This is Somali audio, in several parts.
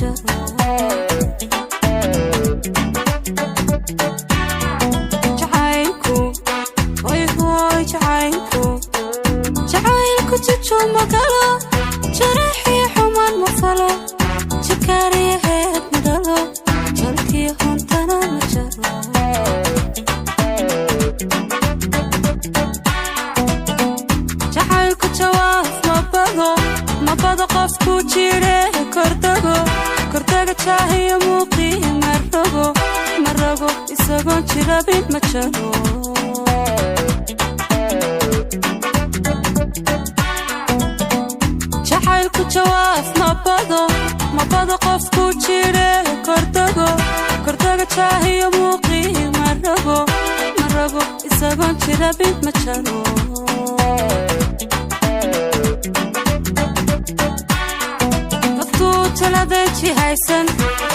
jaro jacaylku hoy hoy jacaylku jijo magalo jaraxii xumaan ma falo jikaariya heed madhalo jalkii huntana ma jaro jacaylku jawaab mabado qofku jire kordaga jaahiya muuqii marago isagoon jirabin ma jaro jacaylku jawaab mabado qofku jire kordaga jaahiya muuqii marago isagoon jirabin ma jaro taladeji haysan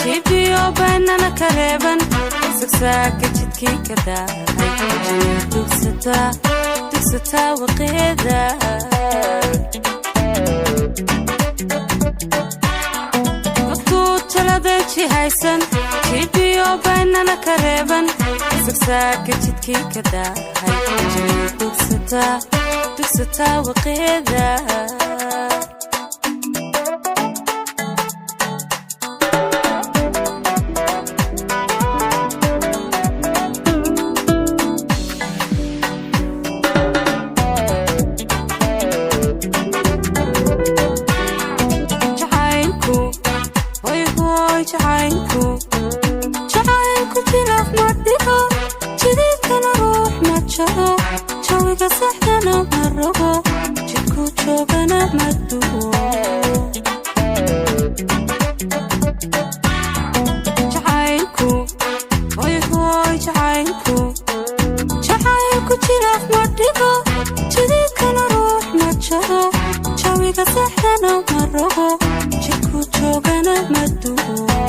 jibiyo baynana ka reeban sagsaaka jidkii ka daahay dugsataa waqeeda waqtuu taladeji haysan jibiyo baynana ka reeban sagsaaka jidkii ka daahay dugsataa waqeeda jacaylku jilaaf ma dhigo jididkana ruux ma jaro jawiga saxdana ma rogo jidku joogana ma duwo jacaylku hoy hoy jacaylku jilaaf ma dhigo jididkana ruux ma jaro jawiga saxdana ma rogo jidku joogana ma duwo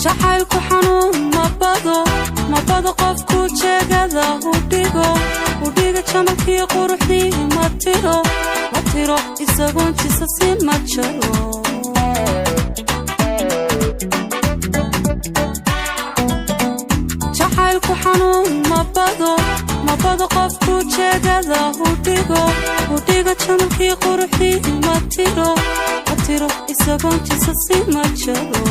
jacaylku xanuun mabado qofku jeegada udhiga jamalkii quruxdii ma tiro isagoon jisasi ma jaro jacaylku xanuun mabado qofku jeegada udhiga jamalkii quruxdii ma tiro isagoon jisasi ma jaro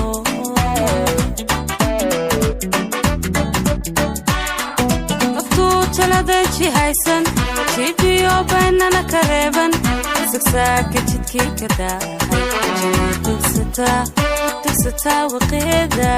taladeji haysan jibiyo baynana ka reeban sagsaaka jidkii ka daahay dugsataa waqeeda